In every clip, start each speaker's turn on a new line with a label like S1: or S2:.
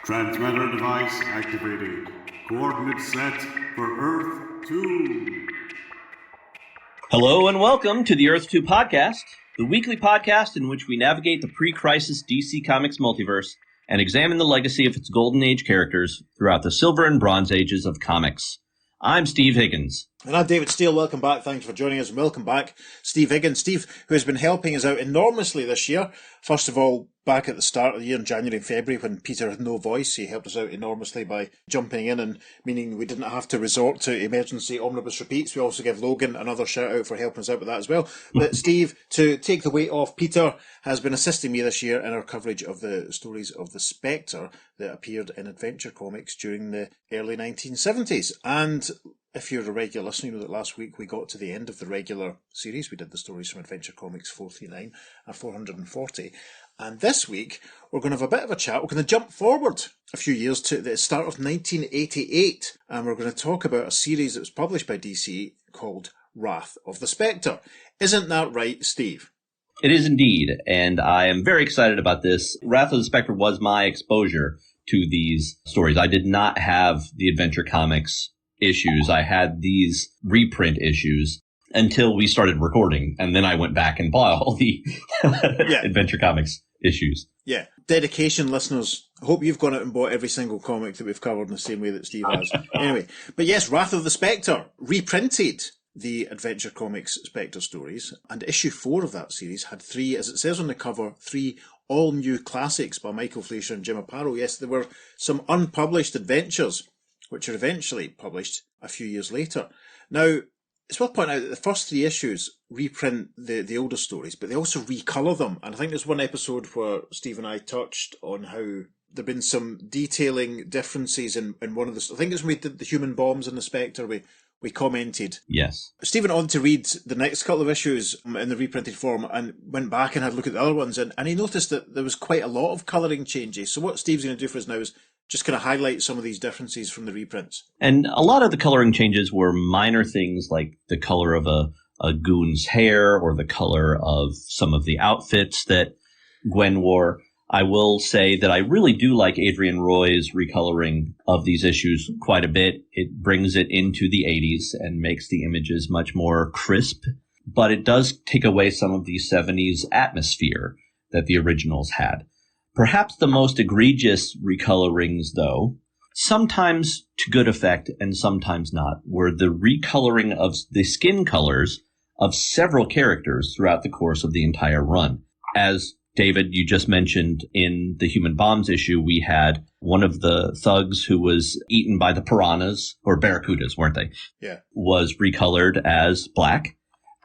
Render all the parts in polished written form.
S1: Transmitter device activated. Coordinates set for Earth 2.
S2: Hello and welcome to the Earth 2 podcast, the weekly podcast in which we navigate the pre-crisis DC Comics multiverse and examine the legacy of its Golden Age characters throughout the Silver and Bronze Ages of comics. I'm Steve Higgins.
S3: And I'm David Steele. Welcome back. Thanks for joining us. And welcome back, Steve Higgins. Steve, who has been helping us out enormously this year. First of all, back at the start of the year in January and February when Peter had no voice, he helped us out enormously by jumping in and meaning we didn't have to resort to emergency omnibus repeats. We also give Logan another shout out for helping us out with that as well. But Steve, to take the weight off, Peter has been assisting me this year in our coverage of the stories of the Spectre that appeared in Adventure Comics during the early 1970s. And if you're a regular listener, you know that last week we got to the end of the regular series. We did the stories from Adventure Comics 439 and 440. And this week, we're going to have a bit of a chat. We're going to jump forward a few years to the start of 1988. And we're going to talk about a series that was published by DC called Wrath of the Spectre. Isn't that right, Steve?
S2: It is indeed, and I am very excited about this. Wrath of the Spectre was my exposure to these stories. I did not have the Adventure Comics issues. I had these reprint issues until we started recording, and then I went back and bought all the Adventure Comics issues.
S3: Yeah. Dedication, listeners. I hope you've gone out and bought every single comic that we've covered in the same way that Steve has. Anyway, but yes, Wrath of the Spectre reprinted the Adventure Comics Spectre stories, and issue 4 of that series had 3, as it says on the cover, 3 all-new classics by Michael Fleischer and Jim Aparo. Yes, there were some unpublished adventures which are eventually published a few years later. Now, it's worth pointing out that the first 3 issues reprint the older stories, but they also recolour them. And I think there's one episode where Steve and I touched on how there have been some detailing differences in one of the... I think it's when we did the human bombs in the Spectre, we commented.
S2: Yes.
S3: Stephen went on to read the next couple of issues in the reprinted form and went back and had a look at the other ones, and he noticed that there was quite a lot of colouring changes. So what Steve's going to do for us now is just kind of highlight some of these differences from the reprints.
S2: And a lot of the coloring changes were minor things like the color of a goon's hair or the color of some of the outfits that Gwen wore. I will say that I really do like Adrian Roy's recoloring of these issues quite a bit. It brings it into the 80s and makes the images much more crisp, but it does take away some of the 70s atmosphere that the originals had. Perhaps the most egregious recolorings, though, sometimes to good effect and sometimes not, were the recoloring of the skin colors of several characters throughout the course of the entire run. As David, you just mentioned in the Human Bombs issue, we had one of the thugs who was eaten by the piranhas, or barracudas, weren't they?
S3: Yeah. Was
S2: recolored as black,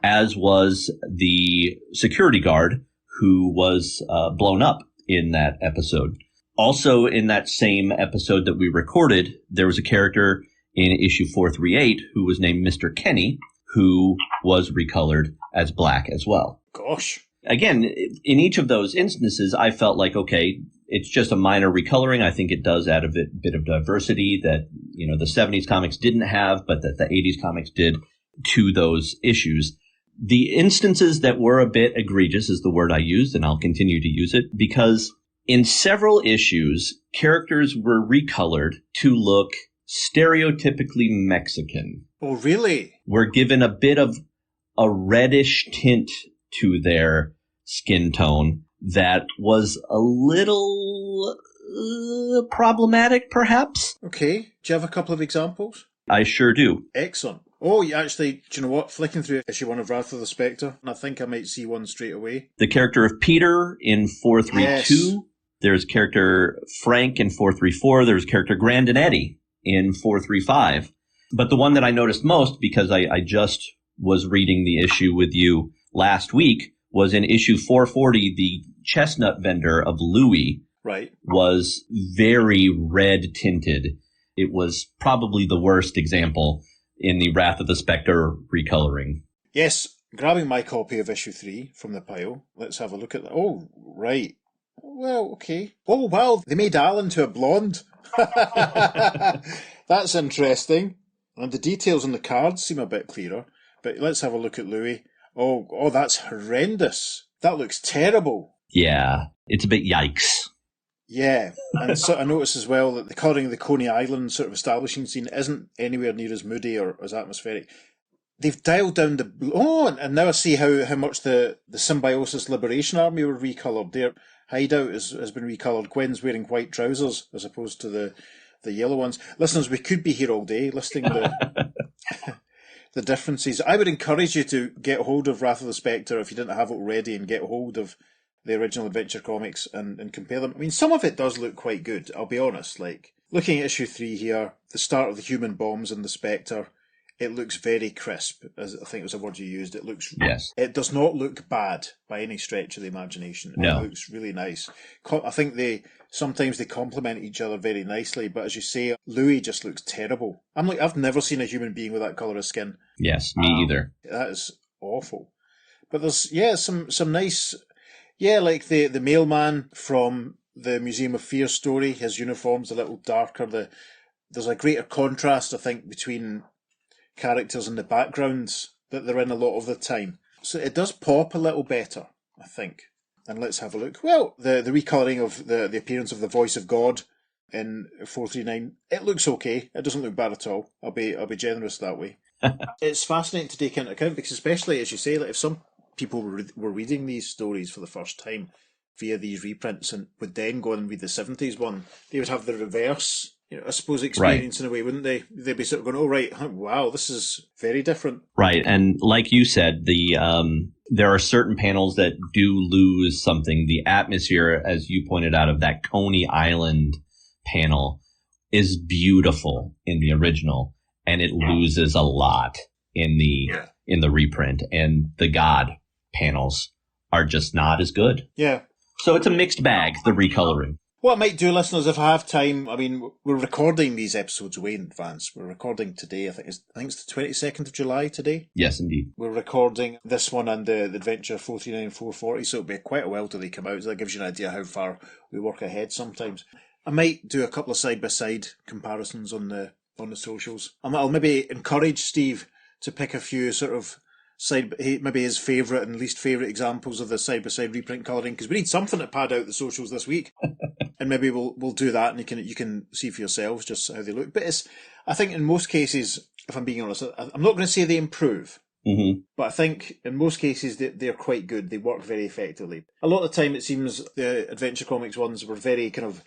S2: as was the security guard who was blown up in that episode. Also, in that same episode that we recorded, there was a character in issue 438 who was named Mr. Kenny, who was recolored as black as well.
S3: Gosh.
S2: Again, in each of those instances, I felt like, okay, it's just a minor recoloring. I think it does add a bit of diversity that, the 70s comics didn't have, but that the 80s comics did to those issues. The instances that were a bit egregious is the word I used, and I'll continue to use it, because in several issues, characters were recolored to look stereotypically Mexican.
S3: Oh, really?
S2: Were given a bit of a reddish tint to their skin tone that was a little problematic, perhaps.
S3: Okay. Do you have a couple of examples?
S2: I sure do.
S3: Excellent. Oh, you actually, do you know what? Flicking through issue 1 of Wrath of the Spectre, and I think I might see one straight away.
S2: The character of Peter in 432.
S3: Yes.
S2: There's character Frank in 434. There's character Grandinetti in 435. But the one that I noticed most, because I just was reading the issue with you last week, was in issue 440, the chestnut vendor of Louis was very red tinted. It was probably the worst example in the Wrath of the Spectre recoloring.
S3: Yes, grabbing my copy of issue 3 from the pile. Let's have a look at that. Oh, right. Well, okay. Oh, wow, they made Alan to a blonde. That's interesting. And the details on the cards seem a bit clearer. But let's have a look at Louis. Oh, that's horrendous. That looks terrible.
S2: Yeah, it's a bit yikes.
S3: Yeah, and so I noticed as well that the colouring of the Coney Island sort of establishing scene isn't anywhere near as moody or as atmospheric. They've dialed down the and now I see how much the Symbiosis Liberation Army were recoloured. Their hideout has been recoloured. Gwen's wearing white trousers as opposed to the yellow ones. Listeners, we could be here all day listing the differences. I would encourage you to get hold of Wrath of the Spectre if you didn't have it already, and get hold of the original Adventure comics and compare them. I mean, some of it does look quite good, I'll be honest. Like, looking at issue 3 here, the start of the human bombs and the Spectre, it looks very crisp, as I think was a word you used. It looks...
S2: Yes.
S3: It does not look bad by any stretch of the imagination.
S2: No.
S3: It looks really nice. I think sometimes they complement each other very nicely, but as you say, Louis just looks terrible. I've never seen a human being with that colour of skin.
S2: Yes, me either.
S3: That is awful. But there's, some nice... Yeah, like the mailman from the Museum of Fear story, his uniform's a little darker. There's a greater contrast, I think, between characters and the backgrounds that they're in a lot of the time. So it does pop a little better, I think. And let's have a look. Well, the recolouring of the appearance of the voice of God in 439, it looks okay. It doesn't look bad at all. I'll be generous that way. It's fascinating to take into account because, especially as you say, like if some people were reading these stories for the first time via these reprints and would then go and read the 70s one, they would have the reverse, I suppose, experience in a way, wouldn't they? They'd be sort of going, oh, right, wow, this is very different.
S2: Right, and like you said, there are certain panels that do lose something. The atmosphere, as you pointed out, of that Coney Island panel is beautiful in the original, and it loses a lot in the reprint, and the God panels are just not as good.
S3: Yeah.
S2: So it's a mixed bag, the recoloring.
S3: What I might do, listeners, if I have time, I mean, we're recording these episodes way in advance. We're recording today, I think it's the 22nd of July today.
S2: Yes, indeed.
S3: We're recording this one and the Adventure 439 and 440, so it'll be quite a while till they come out. So that gives you an idea how far we work ahead sometimes. I might do a couple of side-by-side comparisons on the socials. I'll maybe encourage Steve to pick a few sort of maybe his favourite and least favourite examples of the side-by-side reprint colouring, because we need something to pad out the socials this week. And maybe we'll do that, and you can see for yourselves just how they look. But I think in most cases, if I'm being honest, I'm not going to say they improve.
S2: Mm-hmm.
S3: But I think in most cases they're quite good. They work very effectively. A lot of the time it seems the Adventure Comics ones were very kind of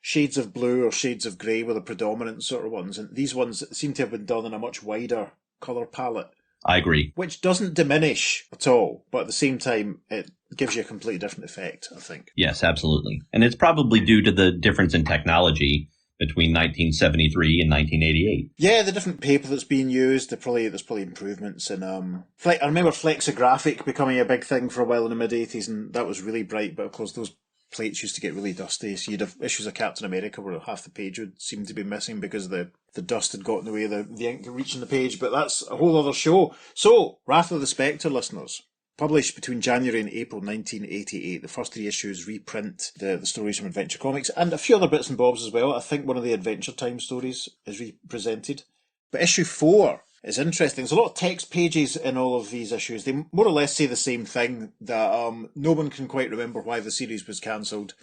S3: shades of blue or shades of grey were the predominant sort of ones. And these ones seem to have been done in a much wider colour palette.
S2: I agree.
S3: Which doesn't diminish at all, but at the same time, it gives you a completely different effect, I think.
S2: Yes, absolutely. And it's probably due to the difference in technology between 1973 and 1988.
S3: Yeah, the different paper that's being used, there's probably improvements in... I remember flexographic becoming a big thing for a while in the mid-80s, and that was really bright, but of course those plates used to get really dusty, so you'd have issues of Captain America where half the page would seem to be missing because the dust had got in the way of the ink reaching the page, but that's a whole other show. So, Wrath of the Spectre, listeners, published between January and April 1988. The first 3 issues reprint the stories from Adventure Comics, and a few other bits and bobs as well. I think one of the Adventure Time stories is represented. But issue 4 is interesting. There's a lot of text pages in all of these issues. They more or less say the same thing, that no one can quite remember why the series was cancelled.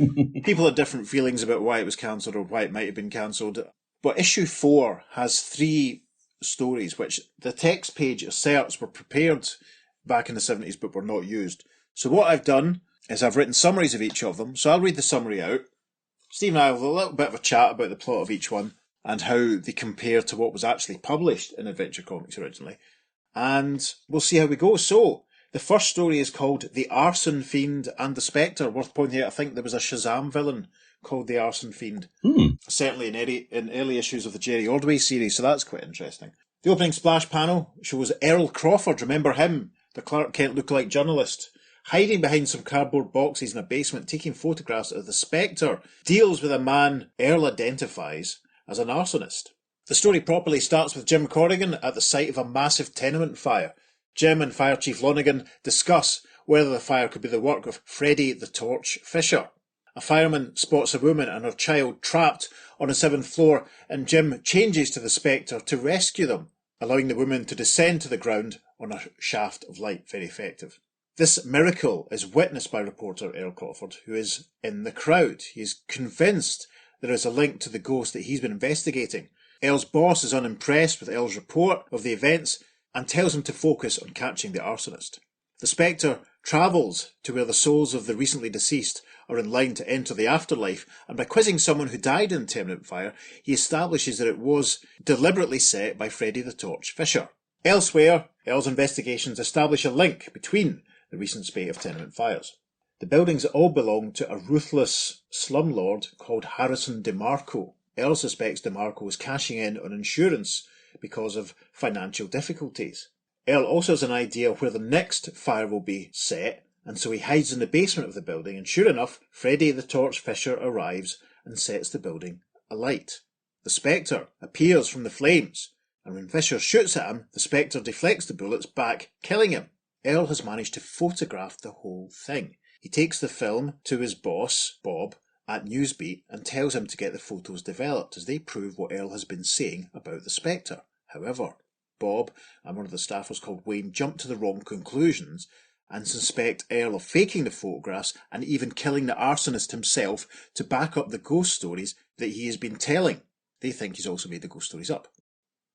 S3: People had different feelings about why it was cancelled or why it might have been cancelled. But issue 4 has 3 stories, which the text page asserts were prepared back in the 70s but were not used. So what I've done is I've written summaries of each of them. So I'll read the summary out. Steve and I will have a little bit of a chat about the plot of each one and how they compare to what was actually published in Adventure Comics originally. And we'll see how we go. So, the first story is called The Arson Fiend and the Spectre. Worth pointing out, I think there was a Shazam villain called the Arson Fiend. Certainly in early issues of the Jerry Ordway series, so that's quite interesting. The opening splash panel shows Earl Crawford, remember him, the Clark Kent lookalike journalist, hiding behind some cardboard boxes in a basement, taking photographs of the Spectre, deals with a man Earl identifies as an arsonist. The story properly starts with Jim Corrigan at the site of a massive tenement fire. Jim and Fire Chief Lonigan discuss whether the fire could be the work of Freddie the Torch Fisher. A fireman spots a woman and her child trapped on the 7th floor, and Jim changes to the Spectre to rescue them, allowing the woman to descend to the ground on a shaft of light. Very effective. This miracle is witnessed by reporter Earl Crawford, who is in the crowd. He is convinced there is a link to the ghost that he's been investigating. Earl's boss is unimpressed with Earl's report of the events and tells him to focus on catching the arsonist. The Spectre travels to where the souls of the recently deceased are in line to enter the afterlife, and by quizzing someone who died in the tenement fire, he establishes that it was deliberately set by Freddy the Torch Fisher. Elsewhere, Earl's investigations establish a link between the recent spate of tenement fires. The buildings all belong to a ruthless slumlord called Harrison DeMarco. Earl suspects DeMarco was cashing in on insurance because of financial difficulties. Earl also has an idea where the next fire will be set, and so he hides in the basement of the building, and sure enough, Freddy the Torch Fisher arrives and sets the building alight. The Spectre appears from the flames, and when Fisher shoots at him, the Spectre deflects the bullets back, killing him. Earl has managed to photograph the whole thing. He takes the film to his boss, Bob, at Newsbeat and tells him to get the photos developed as they prove what Earl has been saying about the Spectre. However, Bob and one of the staffers called Wayne jump to the wrong conclusions and suspect Earl of faking the photographs and even killing the arsonist himself to back up the ghost stories that he has been telling. They think he's also made the ghost stories up.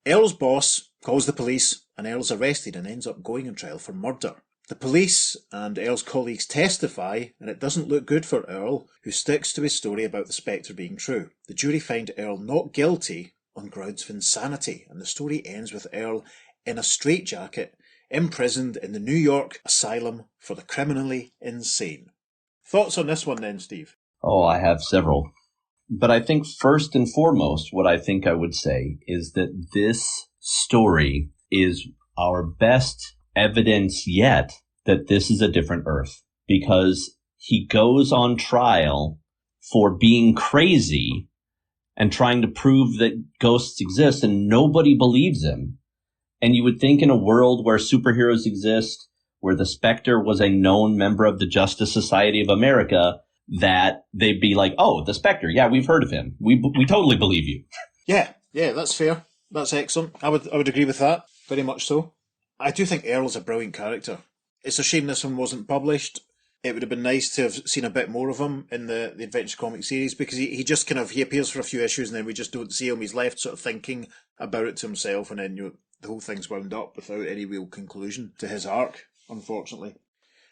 S3: Earl's boss calls the police and Earl's arrested and ends up going on trial for murder. The police and Earl's colleagues testify, and it doesn't look good for Earl, who sticks to his story about the Spectre being true. The jury find Earl not guilty on grounds of insanity, and the story ends with Earl in a straitjacket, imprisoned in the New York Asylum for the Criminally Insane. Thoughts on this one then, Steve?
S2: Oh, I have several. But I think first and foremost, what I think I would say is that this story is our best evidence yet that this is a different Earth, because he goes on trial for being crazy and trying to prove that ghosts exist, and nobody believes him. And you would think in a world where superheroes exist, where the Spectre was a known member of the Justice Society of America, that they'd be like, oh, the Spectre, yeah, we've heard of him. We totally believe you.
S3: Yeah, that's fair. That's excellent. I would agree with that, very much so. I do think Earl's a brilliant character. It's a shame this one wasn't published. It would have been nice to have seen a bit more of him in the Adventure Comics series, because he just he appears for a few issues and then we just don't see him. He's left sort of thinking about it to himself, and then the whole thing's wound up without any real conclusion to his arc, unfortunately.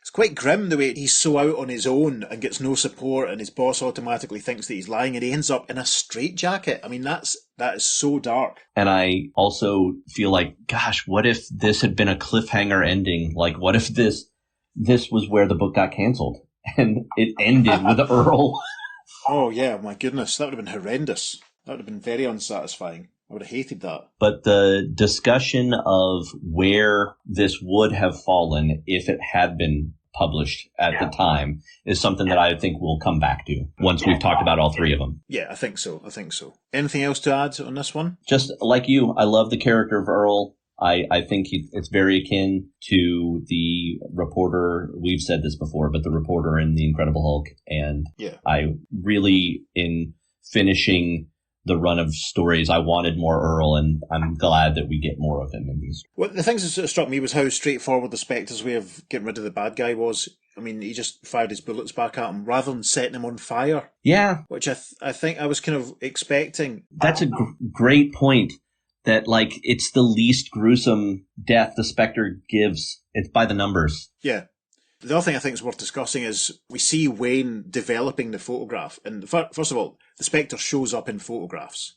S3: It's quite grim the way he's so out on his own and gets no support, and his boss automatically thinks that he's lying, and he ends up in a straitjacket. I mean, that is so dark.
S2: And I also feel like, gosh, what if this had been a cliffhanger ending? Like, what if this was where the book got cancelled and it ended with Earl?
S3: Oh, yeah, my goodness. That would have been horrendous. That would have been very unsatisfying. I would have hated that.
S2: But the discussion of where this would have fallen if it had been published at the time is something that I think we'll come back to once we've talked about all three of them.
S3: Yeah, I think so. Anything else to add on this one?
S2: Just like you, I love the character of Earl. I think it's very akin to the reporter. We've said this before, but the reporter in The Incredible Hulk. And I really, in finishing the run of stories, I wanted more Earl, and I'm glad that we get more of him in these.
S3: Well, the things that sort of struck me was how straightforward the Spectre's way of getting rid of the bad guy was. I mean, he just fired his bullets back at him rather than setting him on fire.
S2: Yeah.
S3: Which I think I was kind of expecting.
S2: That's a great point. That, like, it's the least gruesome death the Spectre gives. It's by the numbers.
S3: Yeah. The other thing I think is worth discussing is we see Wayne developing the photograph. And first of all, the Spectre shows up in photographs.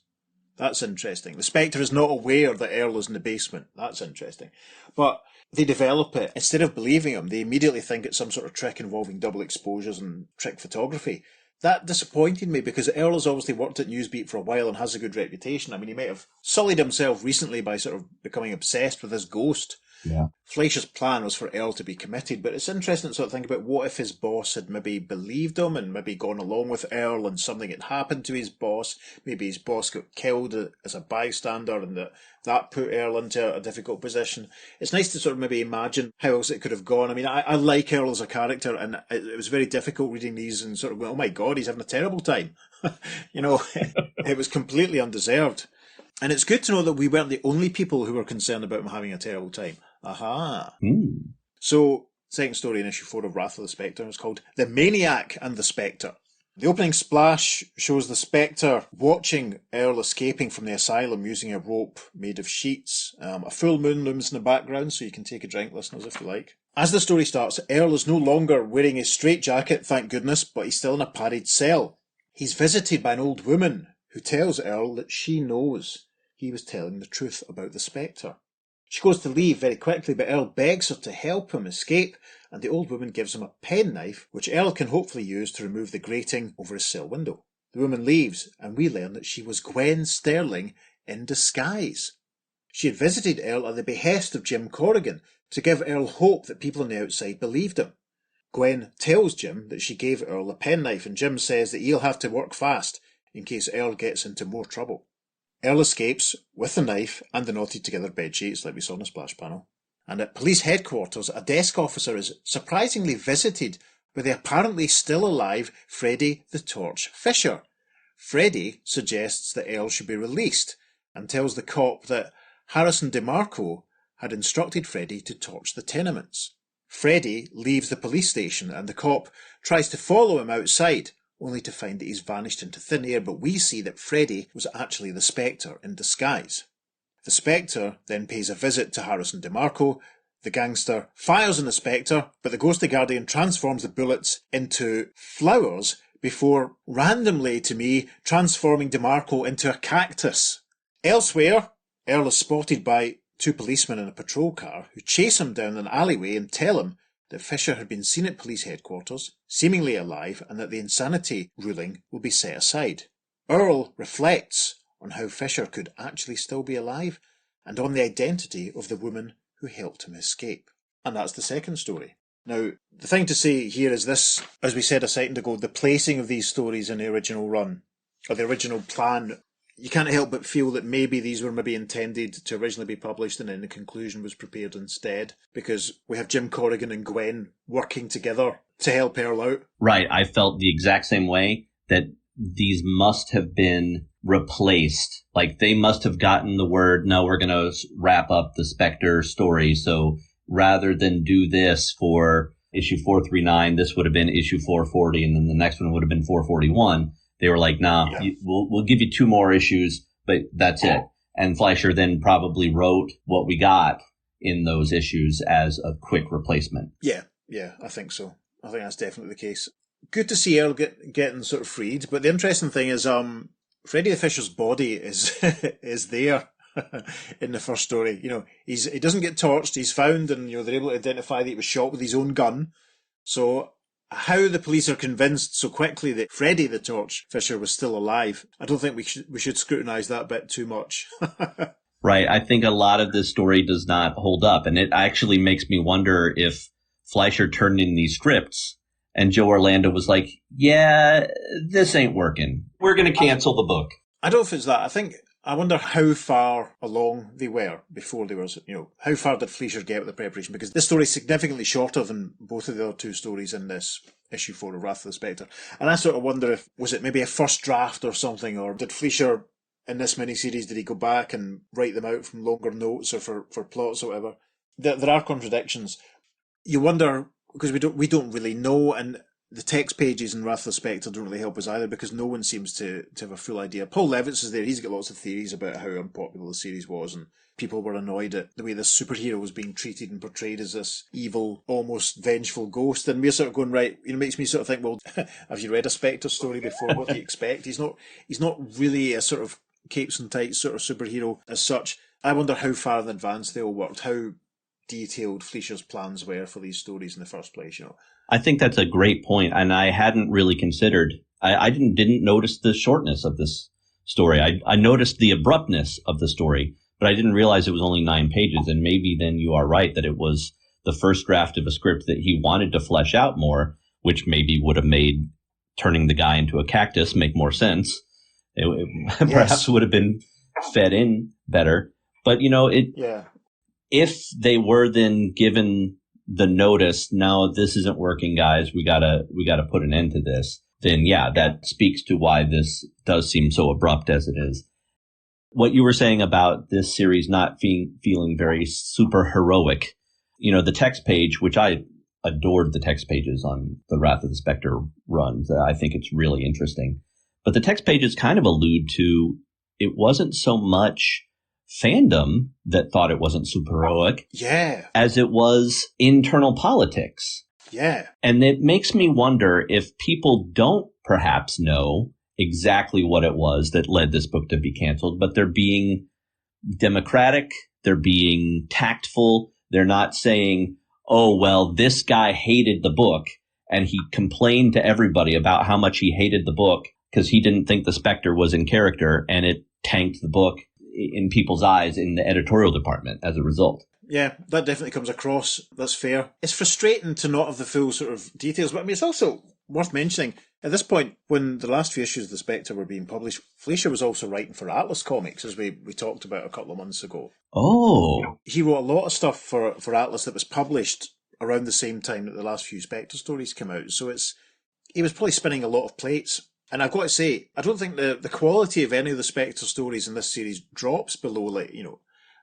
S3: That's interesting. The Spectre is not aware that Earl is in the basement. That's interesting. But they develop it. Instead of believing him, they immediately think it's some sort of trick involving double exposures and trick photography. That disappointed me, because Earl has obviously worked at Newsbeat for a while and has a good reputation. I mean, he might have sullied himself recently by sort of becoming obsessed with his ghost.
S2: Yeah.
S3: Fleischer's plan was for Earl to be committed, but it's interesting to sort of think about what if his boss had maybe believed him and maybe gone along with Earl, and something had happened to his boss. Maybe his boss got killed as a bystander, and that put Earl into a difficult position. It's nice to sort of maybe imagine how else it could have gone. I mean, I like Earl as a character, and it was very difficult reading these and sort of going, oh my God, he's having a terrible time. It was completely undeserved. And it's good to know that we weren't the only people who were concerned about him having a terrible time. Aha.
S2: Mm.
S3: So Second story in issue 4 of Wrath of the Spectre is called The Maniac and the Spectre. The opening splash shows the Spectre watching Earl escaping from the asylum using a rope made of sheets. A full moon looms in the background, so you can take a drink, listeners, if you like. As the story starts, Earl is no longer wearing his straitjacket, thank goodness, but he's still in a padded cell. He's visited by an old woman who tells Earl that she knows he was telling the truth about the Spectre. She goes to leave very quickly, but Earl begs her to help him escape, and the old woman gives him a penknife, which Earl can hopefully use to remove the grating over his cell window. The woman leaves, and we learn that she was Gwen Sterling in disguise. She had visited Earl at the behest of Jim Corrigan to give Earl hope that people on the outside believed him. Gwen tells Jim that she gave Earl a penknife, and Jim says that he'll have to work fast in case Earl gets into more trouble. Earl escapes with the knife and the knotted together bedsheets like we saw in the splash panel. And at police headquarters, a desk officer is surprisingly visited by the apparently still alive Freddie the Torch Fisher. Freddie suggests that Earl should be released and tells the cop that Harrison DeMarco had instructed Freddie to torch the tenements. Freddie leaves the police station and the cop tries to follow him outside, only to find that he's vanished into thin air, but we see that Freddie was actually the Spectre in disguise. The Spectre then pays a visit to Harrison DeMarco. The gangster fires on the Spectre, but the ghostly guardian transforms the bullets into flowers before, randomly to me, transforming DeMarco into a cactus. Elsewhere, Earl is spotted by two policemen in a patrol car who chase him down an alleyway and tell him that Fisher had been seen at police headquarters, seemingly alive, and that the insanity ruling will be set aside. Earl reflects on how Fisher could actually still be alive, and on the identity of the woman who helped him escape. And that's the second story. Now, the thing to say here is this, as we said a second ago, the placing of these stories in the original run, or the original plan, you can't help but feel that maybe these were maybe intended to originally be published and then the conclusion was prepared instead, because we have Jim Corrigan and Gwen working together to help Earl out.
S2: Right. I felt the exact same way, that these must have been replaced. Like, they must have gotten the word, no, we're going to wrap up the Spectre story. So rather than do this for issue 439, this would have been issue 440, and then the next one would have been 441. They were like, nah, we'll give you 2 more issues, but that's it. And Fleischer then probably wrote what we got in those issues as a quick replacement.
S3: Yeah, I think so. I think that's definitely the case. Good to see Earl getting sort of freed, but the interesting thing is Freddie the Fisher's body is is there in the first story. You know, he doesn't get torched, he's found, and they're able to identify that he was shot with his own gun. So how the police are convinced so quickly that Freddie the Torch Fisher was still alive, I don't think we should scrutinise that bit too much.
S2: Right. I think a lot of this story does not hold up, and it actually makes me wonder if Fleischer turned in these scripts and Joe Orlando was like, yeah, this ain't working. We're going to cancel the book.
S3: I don't know if it's that. I wonder how far along they were before they were, how far did Fleischer get with the preparation? Because this story is significantly shorter than both of the other 2 stories in this issue 4 of Wrath of the Spectre. And I sort of wonder was it maybe a first draft or something, or did Fleischer, in this miniseries, did he go back and write them out from longer notes or for plots or whatever? There are contradictions. You wonder, because we don't really know, and the text pages in Wrath of the Spectre don't really help us either, because no one seems to have a full idea. Paul Levitz is there. He's got lots of theories about how unpopular the series was, and people were annoyed at the way this superhero was being treated and portrayed as this evil, almost vengeful ghost. And we're sort of going, right, it makes me sort of think, well, have you read a Spectre story before? What do you expect? He's not really a sort of capes and tights sort of superhero as such. I wonder how far in advance they all worked, how detailed Fleischer's plans were for these stories in the first place,
S2: I think that's a great point, and I hadn't really considered. I didn't notice the shortness of this story. I noticed the abruptness of the story, but I didn't realize it was only 9 pages. And maybe then you are right that it was the first draft of a script that he wanted to flesh out more, which maybe would have made turning the guy into a cactus make more sense. It perhaps would have been fed in better. But if they were then given the notice, now this isn't working, guys, we gotta put an end to this, then that speaks to why this does seem so abrupt as it is. What you were saying about this series not feeling very super heroic, the text page, which I adored the text pages on the Wrath of the Spectre run. I think it's really interesting. But the text pages kind of allude to it wasn't so much fandom that thought it wasn't superheroic as it was internal politics.
S3: Yeah.
S2: And it makes me wonder if people don't perhaps know exactly what it was that led this book to be canceled, but they're being democratic, they're being tactful, they're not saying, oh, well, this guy hated the book and he complained to everybody about how much he hated the book because he didn't think the Spectre was in character, and it tanked the book in people's eyes in the editorial department as a result.
S3: Yeah, that definitely comes across. That's fair. It's frustrating to not have the full sort of details, but I mean, it's also worth mentioning, at this point, when the last few issues of the Spectre were being published, Fleischer was also writing for Atlas Comics, as we talked about a couple of months ago.
S2: Oh.
S3: He wrote a lot of stuff for Atlas that was published around the same time that the last few Spectre stories came out. So he was probably spinning a lot of plates. And I've got to say, I don't think the quality of any of the Spectre stories in this series drops below,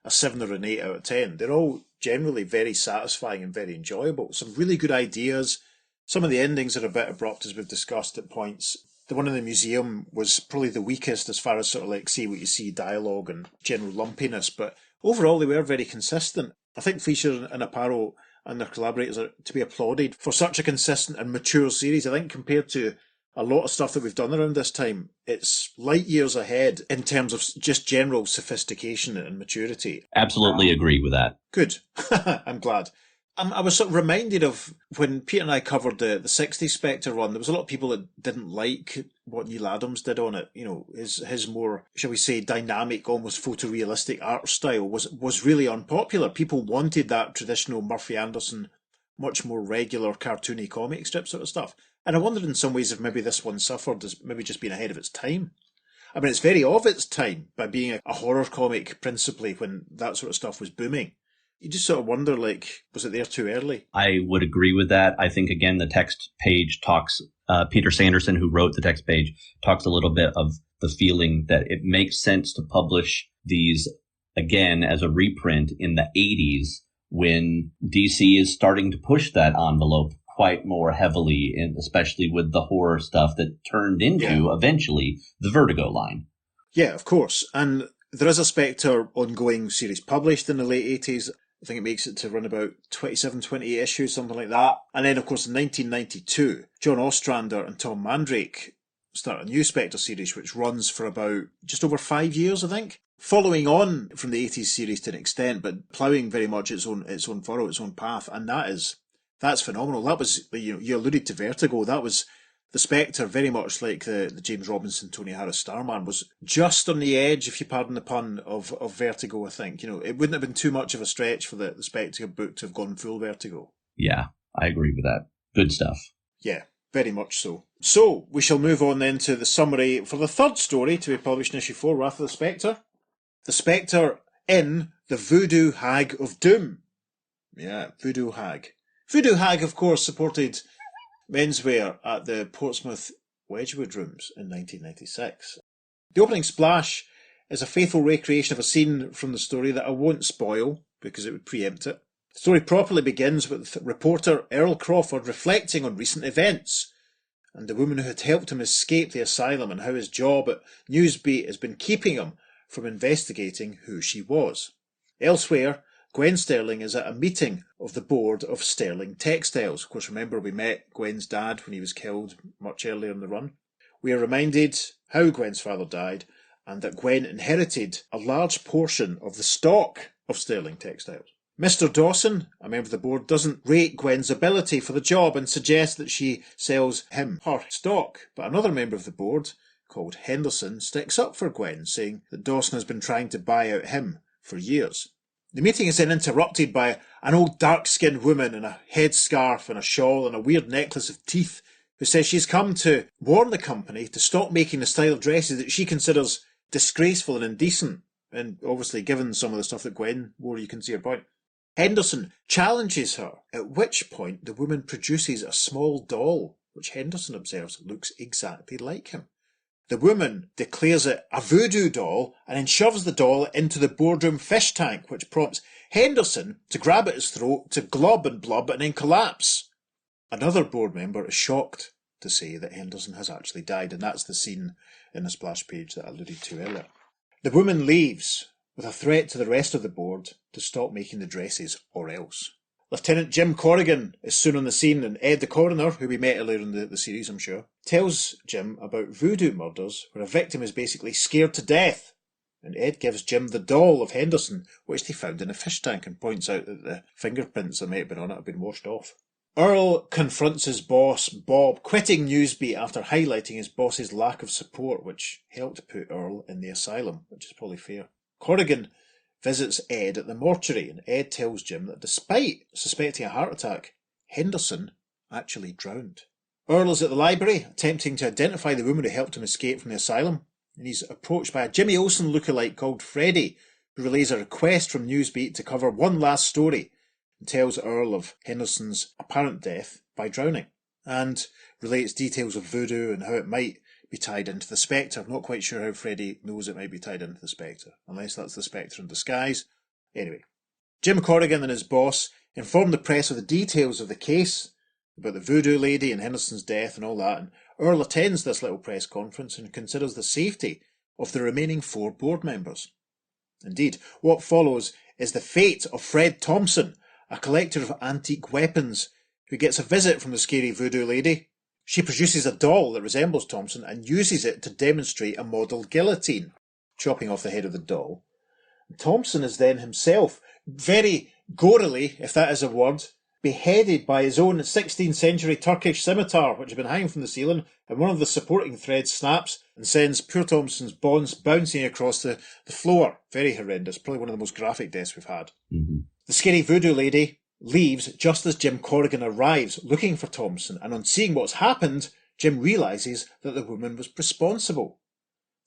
S3: a 7 or an 8 out of 10. They're all generally very satisfying and very enjoyable. Some really good ideas. Some of the endings are a bit abrupt, as we've discussed at points. The one in the museum was probably the weakest as far as sort of see what you see dialogue and general lumpiness, but overall they were very consistent. I think Fleischer and Aparo and their collaborators are to be applauded for such a consistent and mature series. I think compared to a lot of stuff that we've done around this time, it's light years ahead in terms of just general sophistication and maturity.
S2: Absolutely agree with that.
S3: Good. I'm glad. I was sort of reminded of when Peter and I covered the 60s Spectre run, there was a lot of people that didn't like what Neil Adams did on it. His more, shall we say, dynamic, almost photorealistic art style was really unpopular. People wanted that traditional Murphy Anderson, much more regular cartoony comic strip sort of stuff. And I wondered in some ways if maybe this one suffered as maybe just being ahead of its time. I mean, it's very of its time by being a horror comic principally when that sort of stuff was booming. You just sort of wonder, was it there too early?
S2: I would agree with that. I think, again, the text page talks, Peter Sanderson, who wrote the text page, talks a little bit of the feeling that it makes sense to publish these, again, as a reprint in the 80s when DC is starting to push that envelope quite more heavily, and especially with the horror stuff that turned into, eventually, the Vertigo line.
S3: Yeah, of course. And there is a Spectre ongoing series published in the late 80s. I think it makes it to run about 27, 28 issues, something like that. And then, of course, in 1992, John Ostrander and Tom Mandrake start a new Spectre series, which runs for about just over 5 years, I think. Following on from the 80s series to an extent, but ploughing very much its own furrow, its own path. And that's phenomenal. That was, you alluded to Vertigo. That was the Spectre, very much like the James Robinson, Tony Harris Starman, was just on the edge, if you pardon the pun, of Vertigo, I think. It wouldn't have been too much of a stretch for the Spectre book to have gone full Vertigo.
S2: Yeah, I agree with that. Good stuff.
S3: Yeah, very much so. So, we shall move on then to the summary for the third story to be published in issue 4, Wrath of the Spectre. The Spectre in The Voodoo Hag of Doom. Yeah, Voodoo Hag. Voodoo Hag, of course, supported menswear at the Portsmouth Wedgwood Rooms in 1996. The opening splash is a faithful recreation of a scene from the story that I won't spoil because it would preempt it. The story properly begins with reporter Earl Crawford reflecting on recent events and the woman who had helped him escape the asylum and how his job at Newsbeat has been keeping him from investigating who she was. Elsewhere, Gwen Sterling is at a meeting of the board of Sterling Textiles. Of course, remember we met Gwen's dad when he was killed much earlier in the run. We are reminded how Gwen's father died and that Gwen inherited a large portion of the stock of Sterling Textiles. Mr. Dawson, a member of the board, doesn't rate Gwen's ability for the job and suggests that she sells him her stock. But another member of the board, called Henderson, sticks up for Gwen, saying that Dawson has been trying to buy out him for years. The meeting is then interrupted by an old dark-skinned woman in a headscarf and a shawl and a weird necklace of teeth who says she's come to warn the company to stop making the style of dresses that she considers disgraceful and indecent. And obviously, given some of the stuff that Gwen wore, you can see her point. Henderson challenges her, at which point the woman produces a small doll, which Henderson observes looks exactly like him. The woman declares it a voodoo doll and then shoves the doll into the boardroom fish tank, which prompts Henderson to grab at his throat, to glob and blub and then collapse. Another board member is shocked to say that Henderson has actually died, and that's the scene in the splash page that I alluded to earlier. The woman leaves with a threat to the rest of the board to stop making the dresses or else. Lieutenant Jim Corrigan is soon on the scene, and Ed the coroner, who we met earlier in the series, I'm sure, tells Jim about voodoo murders where a victim is basically scared to death. And Ed gives Jim the doll of Henderson, which they found in a fish tank, and points out that the fingerprints that might have been on it have been washed off. Earl confronts his boss, Bob, quitting Newsbeat after highlighting his boss's lack of support, which helped put Earl in the asylum, which is probably fair. Corrigan visits Ed at the mortuary, and Ed tells Jim that despite suspecting a heart attack, Henderson actually drowned. Earl is at the library, attempting to identify the woman who helped him escape from the asylum, and he's approached by a Jimmy Olsen lookalike called Freddie, who relays a request from Newsbeat to cover one last story, and tells Earl of Henderson's apparent death by drowning, and relates details of voodoo and how it might be tied into the Spectre. I'm not quite sure how Freddie knows it might be tied into the Spectre, unless that's the Spectre in disguise. Anyway, Jim Corrigan and his boss inform the press of the details of the case, about the voodoo lady and Henderson's death and all that, and Earl attends this little press conference and considers the safety of the remaining 4 board members. Indeed, what follows is the fate of Fred Thompson, a collector of antique weapons, who gets a visit from the scary voodoo lady. She produces a doll that resembles Thompson and uses it to demonstrate a model guillotine, chopping off the head of the doll. Thompson is then himself, very gorily, if that is a word, beheaded by his own 16th century Turkish scimitar, which had been hanging from the ceiling, and one of the supporting threads snaps and sends poor Thompson's bones bouncing across the floor. Very horrendous. Probably one of the most graphic deaths we've had.
S2: Mm-hmm.
S3: The scary voodoo lady leaves just as Jim Corrigan arrives looking for Thompson, and on seeing what's happened, Jim realises that the woman was responsible.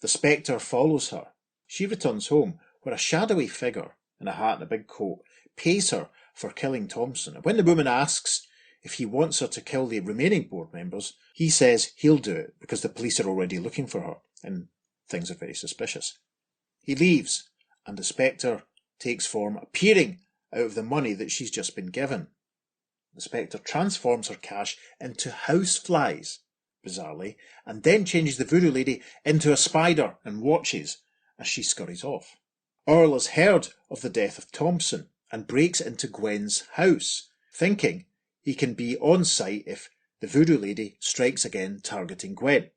S3: The Spectre follows her. She returns home, where a shadowy figure in a hat and a big coat pays her for killing Thompson. And when the woman asks if he wants her to kill the remaining board members, he says he'll do it because the police are already looking for her, and things are very suspicious. He leaves, and the Spectre takes form, appearing out of the money that she's just been given. The Spectre transforms her cash into houseflies, bizarrely, and then changes the voodoo lady into a spider and watches as she scurries off. Earl has heard of the death of Thompson and breaks into Gwen's house, thinking he can be on site if the voodoo lady strikes again, targeting Gwen.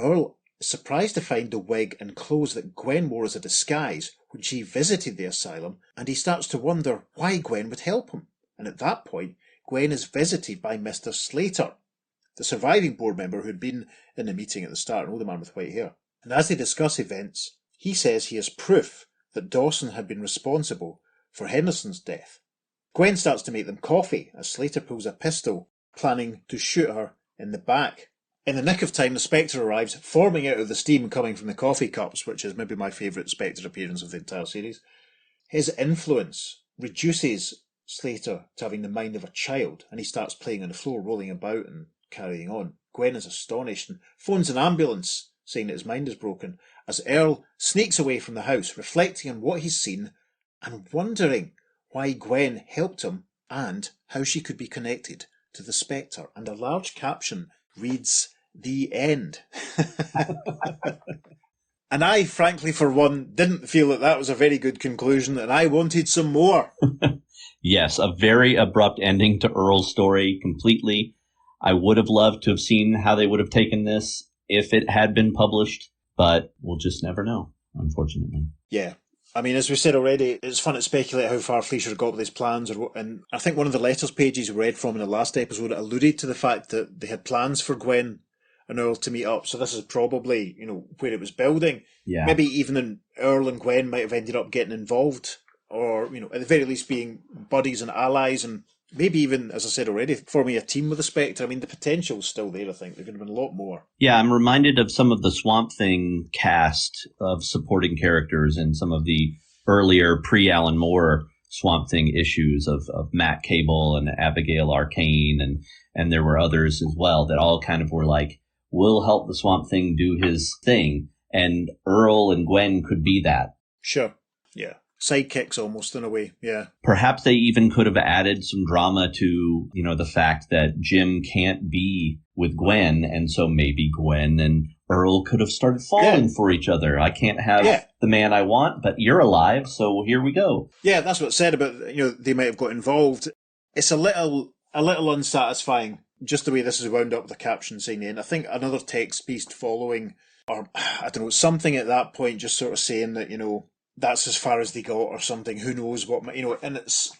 S3: Earl is surprised to find the wig and clothes that Gwen wore as a disguise when she visited the asylum, and he starts to wonder why Gwen would help him. And at that point, Gwen is visited by Mr. Slater, the surviving board member who had been in the meeting at the start, an older man with white hair. And as they discuss events, he says he has proof that Dawson had been responsible for Henderson's death. Gwen starts to make them coffee as Slater pulls a pistol, planning to shoot her in the back. In the nick of time, the Spectre arrives, forming out of the steam coming from the coffee cups, which is maybe my favourite Spectre appearance of the entire series. His influence reduces Slater to having the mind of a child, and he starts playing on the floor, rolling about and carrying on. Gwen is astonished and phones an ambulance, saying that his mind is broken, as Earl sneaks away from the house, reflecting on what he's seen and wondering why Gwen helped him and how she could be connected to the Spectre. And a large caption reads, "The end." And I, frankly, for one, didn't feel that that was a very good conclusion, and I wanted some more.
S2: Yes, a very abrupt ending to Earl's story completely. I would have loved to have seen how they would have taken this if it had been published, but we'll just never know, unfortunately.
S3: Yeah. I mean, as we said already, it's fun to speculate how far Fleischer got with his plans, and I think one of the letters pages we read from in the last episode alluded to the fact that they had plans for Gwen and Earl to meet up, so this is probably, where it was building.
S2: Yeah.
S3: Maybe even Earl and Gwen might have ended up getting involved, or, at the very least being buddies and allies, and maybe even, as I said already, forming a team with the Spectre. I mean, the potential's still there, I think. There could have been a lot more.
S2: Yeah, I'm reminded of some of the Swamp Thing cast of supporting characters in some of the earlier pre-Alan Moore Swamp Thing issues of Matt Cable and Abigail Arcane, and there were others as well that all kind of were like, we'll help the Swamp Thing do his thing, and Earl and Gwen could be that.
S3: Sure, yeah. sidekicks almost in a way, yeah.
S2: Perhaps they even could have added some drama to, the fact that Jim can't be with Gwen, and so maybe Gwen and Earl could have started falling for each other. I can't have the man I want, but you're alive, so here we go.
S3: Yeah, that's what's said about, they might have got involved. It's a little unsatisfying, just the way this is wound up with the caption saying, and I think another text piece following, or I don't know, something at that point just sort of saying that, that's as far as they got or something, who knows what, and it's,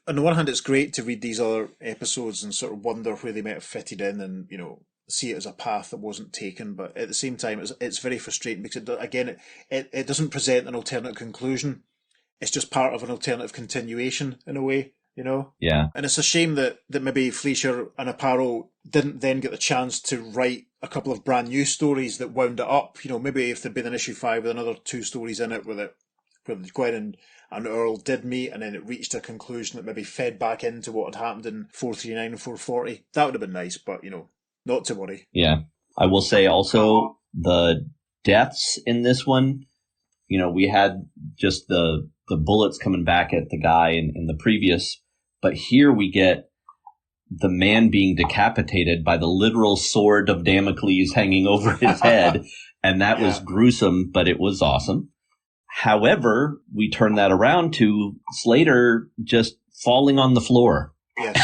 S3: on the one hand, it's great to read these other episodes and sort of wonder where they might have fitted in and, see it as a path that wasn't taken, but at the same time, it's very frustrating because, it doesn't present an alternate conclusion. It's just part of an alternative continuation in a way,
S2: Yeah.
S3: And it's a shame that maybe Fleischer and Aparo didn't then get the chance to write a couple of brand new stories that wound it up. Maybe if there'd been an issue 5 with another 2 stories in it where Gwen and Earl did meet and then it reached a conclusion that maybe fed back into what had happened in 439 and 440. That would have been nice, but, not to worry.
S2: Yeah. I will say also the deaths in this one, we had just the bullets coming back at the guy in the previous, but here we get the man being decapitated by the literal sword of Damocles hanging over his head. And that was gruesome, but it was awesome. However, we turn that around to Slater just falling on the floor.
S3: Yes.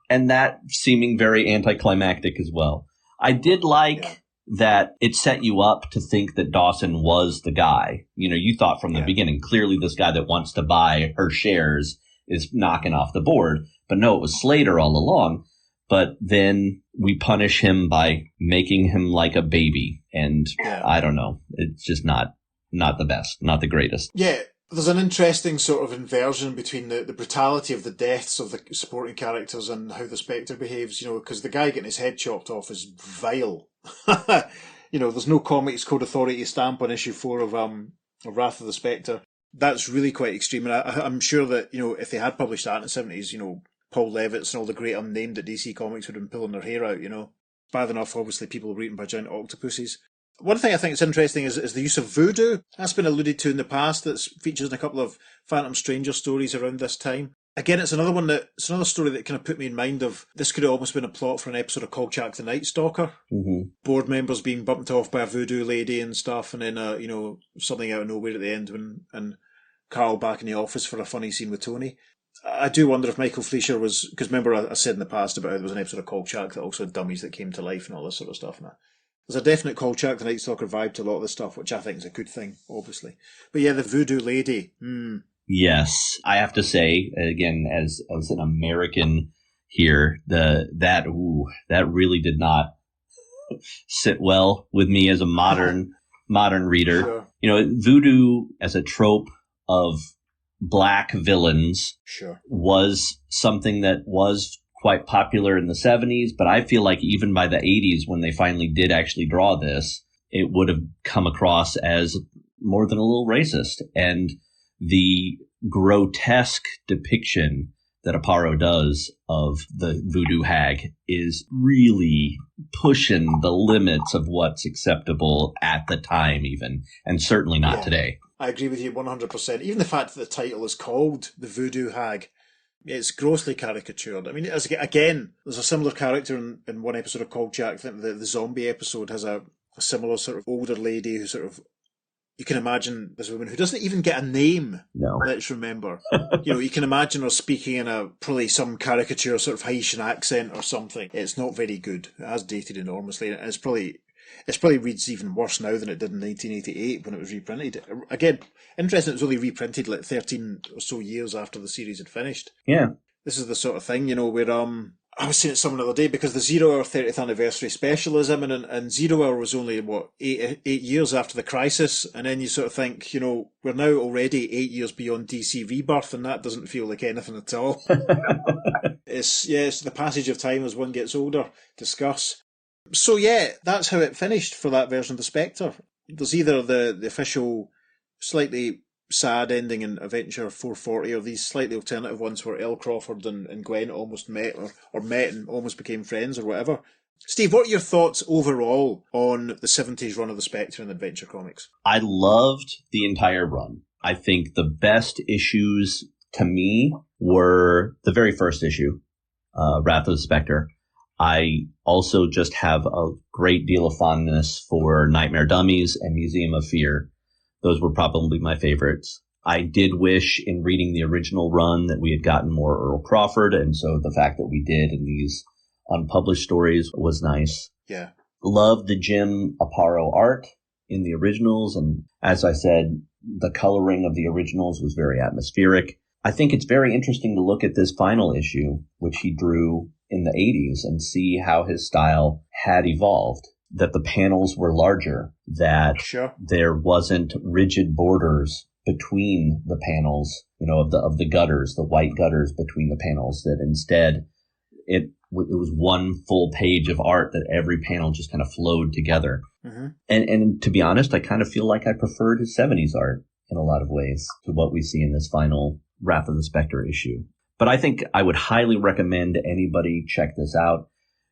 S2: and that seeming very anticlimactic as well. I did like that it set you up to think that Dawson was the guy. You thought from the beginning, clearly this guy that wants to buy her shares is knocking off the board. But no, it was Slater all along. But then we punish him by making him like a baby. And I don't know. It's just not the best, not the greatest.
S3: Yeah. There's an interesting sort of inversion between the brutality of the deaths of the supporting characters and how the Spectre behaves, because the guy getting his head chopped off is vile. There's no Comics Code Authority stamp on issue 4 of Wrath of the Spectre. That's really quite extreme. And I'm sure that, if they had published that in the 70s, Paul Levitz and all the great unnamed at DC Comics would have been pulling their hair out, Bad enough, obviously, people were eaten by giant octopuses. One thing I think is interesting is the use of voodoo. That's been alluded to in the past. That's featured in a couple of Phantom Stranger stories around this time. Again, it's another story that kind of put me in mind of this could have almost been a plot for an episode of Kolchak the Night Stalker.
S2: Mm-hmm.
S3: Board members being bumped off by a voodoo lady and stuff, and then something out of nowhere at the end and Carl back in the office for a funny scene with Tony. I do wonder if Michael Fleischer was, because remember I said in the past about how there was an episode of Kolchak that also had dummies that came to life and all this sort of stuff. And there's a definite Kolchak the Night Stalker vibe to a lot of this stuff, which I think is a good thing, obviously. But yeah, the voodoo lady.
S2: Yes, I have to say, again, as an American here, that really did not sit well with me as a modern reader.
S3: Sure.
S2: Voodoo as a trope of black villains was something that was quite popular in the 70s, but I feel like even by the 80s, when they finally did actually draw this, it would have come across as more than a little racist. And the grotesque depiction that Aparo does of the voodoo hag is really pushing the limits of what's acceptable at the time even, and certainly not today.
S3: I agree with you 100%. Even the fact that the title is called The Voodoo Hag, it's grossly caricatured. I mean, again, there's a similar character in one episode of Kolchak. I think the zombie episode has a similar sort of older lady who sort of, you can imagine this woman who doesn't even get a name.
S2: No.
S3: Let's remember. You can imagine her speaking in probably some caricature sort of Haitian accent or something. It's not very good. It has dated enormously. And it's probably reads even worse now than it did in 1988 when it was reprinted. Again, interesting, it was only reprinted like 13 or so years after the series had finished.
S2: Yeah.
S3: This is the sort of thing, where I was saying it someone the other day, because the 0 Hour 30th anniversary special is imminent, and 0 Hour was only, 8 years after the crisis, and then you sort of think, we're now already 8 years beyond DC Rebirth, and that doesn't feel like anything at all. It's the passage of time as one gets older. Discuss. So yeah, that's how it finished for that version of the Spectre. There's either the official slightly sad ending in Adventure 440 or these slightly alternative ones where L. Crawford and Gwen almost met or met and almost became friends or whatever. Steve, what are your thoughts overall on the 70s run of the Spectre and Adventure Comics?
S2: I loved the entire run. I think the best issues to me were the very first issue, Wrath of the Spectre. I also just have a great deal of fondness for Nightmare Dummies and Museum of Fear. Those were probably my favorites. I did wish in reading the original run that we had gotten more Earl Crawford, and so the fact that we did in these unpublished stories was nice.
S3: Yeah.
S2: Loved the Jim Aparo art in the originals, and as I said, the coloring of the originals was very atmospheric. I think it's very interesting to look at this final issue, which he drew in the 80s, and see how his style had evolved, that the panels were larger, that there wasn't rigid borders between the panels, of the gutters, the white gutters between the panels, that instead it was one full page of art that every panel just kind of flowed together. Mm-hmm. And to be honest, I kind of feel like I preferred his 70s art in a lot of ways to what we see in this final Wrath of the Spectre issue. But I think I would highly recommend anybody check this out.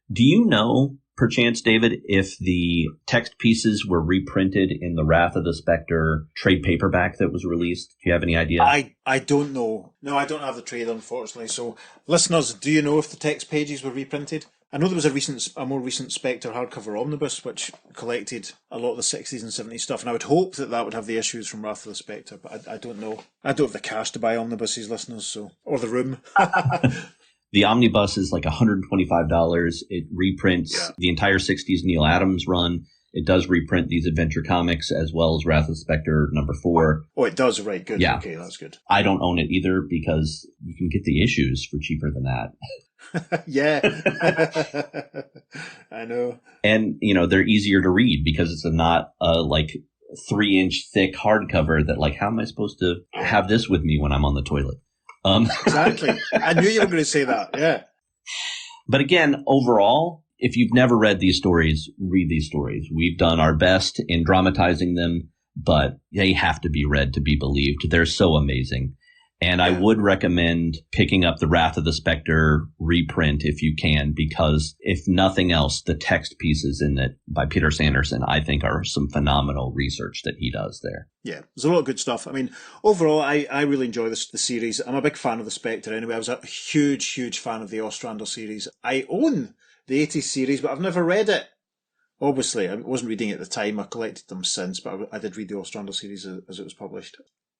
S2: Do you know, perchance, David, if the text pieces were reprinted in the Wrath of the Spectre trade paperback that was released? Do you have any idea?
S3: I don't know. No, I don't have the trade, unfortunately. So, listeners, do you know if the text pages were reprinted? I know there was a more recent Spectre hardcover omnibus which collected a lot of the 60s and 70s stuff, and I would hope that would have the issues from Wrath of the Spectre, but I don't know. I don't have the cash to buy omnibuses, listeners, or the room.
S2: The omnibus is like $125. It reprints the entire 60s Neil Adams run. It does reprint these adventure comics as well as Wrath of the Spectre #4.
S3: Oh, it does? Right, good.
S2: Yeah.
S3: Okay, that's good.
S2: I don't own it either because you can get the issues for cheaper than that.
S3: Yeah. I know.
S2: And, they're easier to read because it's not a 3-inch thick hardcover that how am I supposed to have this with me when I'm on the toilet?
S3: Exactly. I knew you were going to say that. Yeah.
S2: But again, overall, if you've never read these stories, read these stories. We've done our best in dramatizing them, but they have to be read to be believed. They're so amazing. And I would recommend picking up the Wrath of the Spectre reprint if you can, because if nothing else, the text pieces in it by Peter Sanderson, I think, are some phenomenal research that he does there.
S3: Yeah, there's a lot of good stuff. I mean, overall, I really enjoy the series. I'm a big fan of the Spectre anyway. I was a huge, huge fan of the Ostrander series. I own the 80s series, but I've never read it. Obviously, I wasn't reading it at the time. I collected them since, but I did read the Ostrander series as it was published.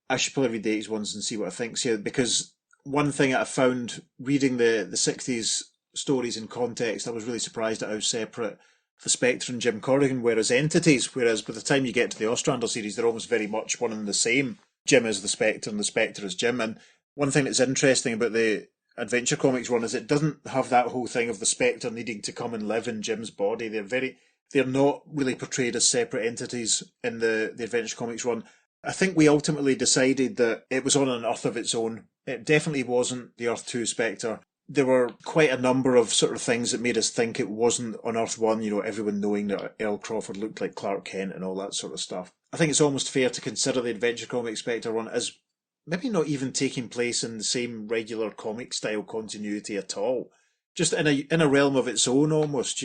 S3: I should probably read the 80s ones and see what I think. So, because one thing that I found reading the 60s stories in context, I was really surprised at how separate the Spectre and Jim Corrigan were as entities, whereas by the time you get to the Ostrander series, they're almost very much one and the same. Jim is the Spectre and the Spectre is Jim. And one thing that's interesting about the Adventure Comics run is it doesn't have that whole thing of the Spectre needing to come and live in Jim's body. They're not really portrayed as separate entities in the Adventure Comics run. I think we ultimately decided that it was on an Earth of its own. It definitely wasn't the Earth 2 Spectre. There were quite a number of sort of things that made us think it wasn't on Earth 1, everyone knowing that Earl Crawford looked like Clark Kent and all that sort of stuff. I think it's almost fair to consider the Adventure Comics Spectre run as maybe not even taking place in the same regular comic style continuity at all. Just in a realm of its own almost,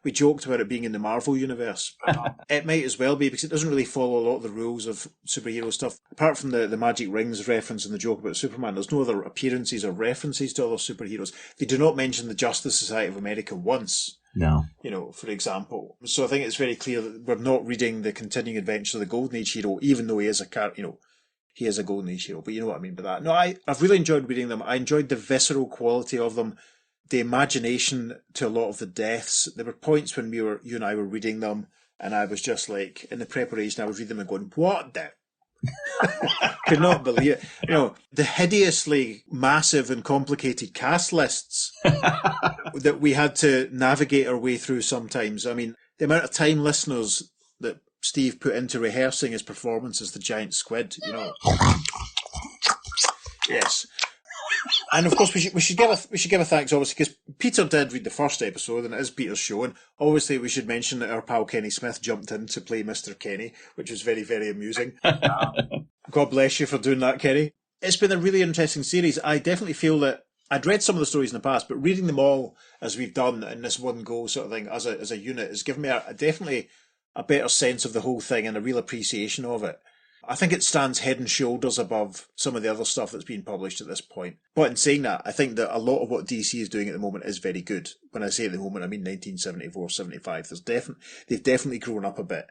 S3: We joked about it being in the Marvel universe. It might as well be, because it doesn't really follow a lot of the rules of superhero stuff. Apart from the magic rings reference and the joke about Superman, there's no other appearances or references to other superheroes. They do not mention the Justice Society of America once.
S2: No.
S3: For example. So I think it's very clear that we're not reading the continuing adventures of the Golden Age hero, even though he is he is a Golden Age hero. But you know what I mean by that. No, I've really enjoyed reading them. I enjoyed the visceral quality of them. The imagination to a lot of the deaths. There were points when you and I were reading them, and I was just like, in the preparation, I was reading them and going, what the? Could not believe it. The hideously massive and complicated cast lists that we had to navigate our way through sometimes. I mean, the amount of time, listeners, that Steve put into rehearsing his performance as the giant squid, Yes. And of course, we should give a thanks, obviously, because Peter did read the first episode, and it is Peter's show. And obviously, we should mention that our pal Kenny Smith jumped in to play Mr. Kenny, which was very, very amusing. God bless you for doing that, Kenny. It's been a really interesting series. I definitely feel that I'd read some of the stories in the past, but reading them all as we've done in this one go sort of thing as a unit has given me definitely a better sense of the whole thing and a real appreciation of it. I think it stands head and shoulders above some of the other stuff that's been published at this point. But in saying that, I think that a lot of what DC is doing at the moment is very good. When I say at the moment, I mean 1974, 75. They've definitely grown up a bit.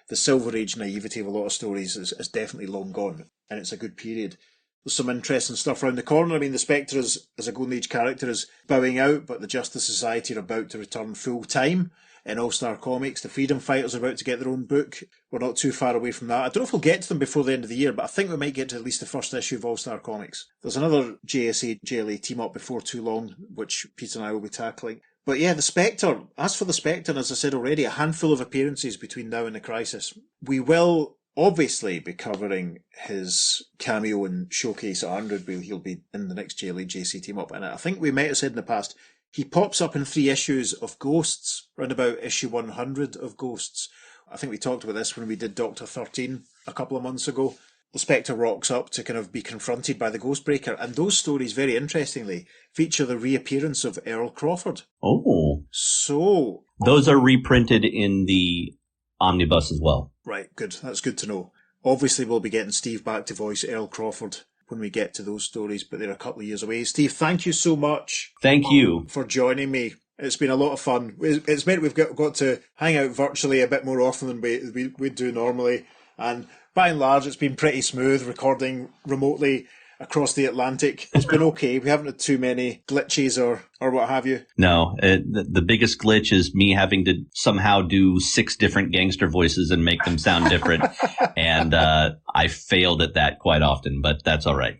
S3: The Silver Age naivety of a lot of stories is definitely long gone, and it's a good period. There's some interesting stuff around the corner. I mean, the Spectre as a Golden Age character is bowing out, but the Justice Society are about to return full time in All-Star Comics. The Freedom Fighters are about to get their own book. We're not too far away from that. I don't know if we'll get to them before the end of the year, but I think we might get to at least the first issue of All-Star Comics. There's another JSA JLA team-up before too long, which Peter and I will be tackling. But yeah, the Spectre. As for the Spectre, as I said already, a handful of appearances between now and the Crisis. We will obviously be covering his cameo and showcase at 100, where he'll be in the next JLA JC team-up. And I think we might have said in the past, he pops up in 3 issues of Ghosts, round about issue 100 of Ghosts. I think we talked about this when we did Doctor 13 a couple of months ago. The Spectre rocks up to kind of be confronted by the Ghostbreaker, and those stories, very interestingly, feature the reappearance of Earl Crawford.
S2: Oh.
S3: So...
S2: those are reprinted in the omnibus as well.
S3: Right, good. That's good to know. Obviously, we'll be getting Steve back to voice Earl Crawford when we get to those stories, but they're a couple of years away. Steve, thank you so much.
S2: Thank you
S3: for joining me. It's been a lot of fun. It's meant we've got to hang out virtually a bit more often than we do normally, and by and large, it's been pretty smooth recording remotely across the Atlantic. It's been okay. We haven't had too many glitches or what have you.
S2: No, the biggest glitch is me having to somehow do 6 different gangster voices and make them sound different. And I failed at that quite often, but that's all right.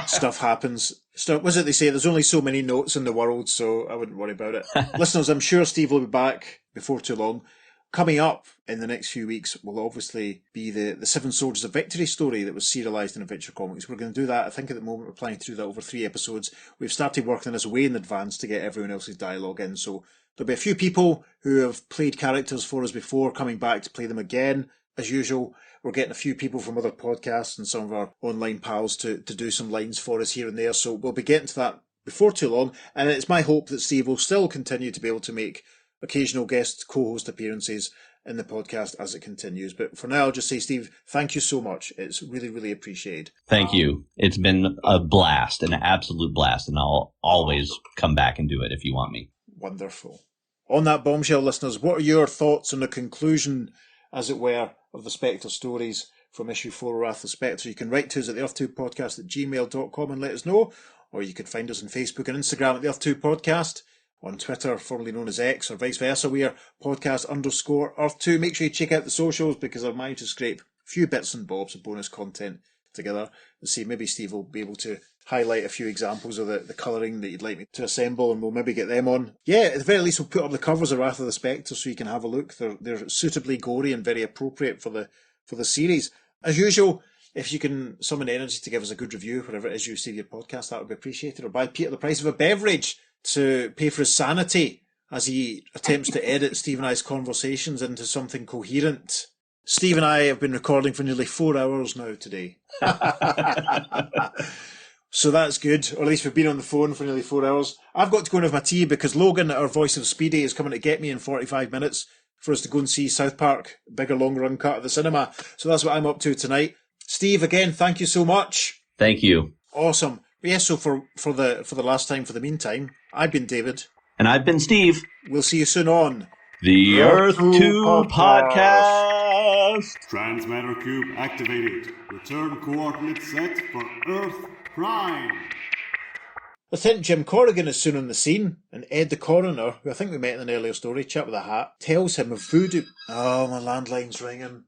S3: Stuff happens. Was it they say there's only so many notes in the world, so I wouldn't worry about it. Listeners, I'm sure Steve will be back before too long. Coming up in the next few weeks will obviously be the 7 Soldiers of Victory story that was serialised in Adventure Comics. We're going to do that. I think at the moment we're planning to do that over 3 episodes. We've started working on this way in advance to get everyone else's dialogue in. So there'll be a few people who have played characters for us before coming back to play them again. As usual, we're getting a few people from other podcasts and some of our online pals to do some lines for us here and there. So we'll be getting to that before too long. And it's my hope that Steve will still continue to be able to make occasional guest co-host appearances in the podcast as it continues. But for now, I'll just say, Steve, thank you so much. It's really, really appreciated.
S2: Thank you. It's been a blast, an absolute blast, and I'll always come back and do it if you want me.
S3: Wonderful. On that bombshell, listeners, what are your thoughts on the conclusion, as it were, of the Spectre stories from issue 4 of Wrath of the Spectre? You can write to us at the earth2podcast@gmail.com and let us know, or you can find us on Facebook and Instagram at the Earth2 Podcast. On Twitter, formerly known as X, or vice versa, we are podcast_Earth2. Make sure you check out the socials, because I've managed to scrape a few bits and bobs of bonus content together. And see, maybe Steve will be able to highlight a few examples of the colouring that you'd like me to assemble, and we'll maybe get them on. Yeah, at the very least, we'll put up the covers of Wrath of the Spectre so you can have a look. They're suitably gory and very appropriate for the series. As usual, if you can summon energy to give us a good review, whatever it is you receive your podcast, that would be appreciated. Or buy Peter the price of a beverage to pay for his sanity as he attempts to edit Steve and I's conversations into something coherent. Steve and I have been recording for nearly 4 hours now today. So that's good, or at least we've been on the phone for nearly 4 hours. I've got to go and have my tea because Logan, our voice of Speedy, is coming to get me in 45 minutes for us to go and see South Park, bigger long run cut at the cinema. So that's what I'm up to tonight. Steve, again, thank you so much.
S2: Thank you.
S3: Awesome. Yes, so for the last time, for the meantime, I've been David.
S2: And I've been Steve.
S3: We'll see you soon on
S2: the Earth 2 Podcast.
S1: Transmatter Cube activated. Return coordinates set for Earth Prime.
S3: Lieutenant Jim Corrigan is soon on the scene, and Ed the coroner, who I think we met in an earlier story, chap with a hat, tells him of voodoo. Oh, my landline's ringing.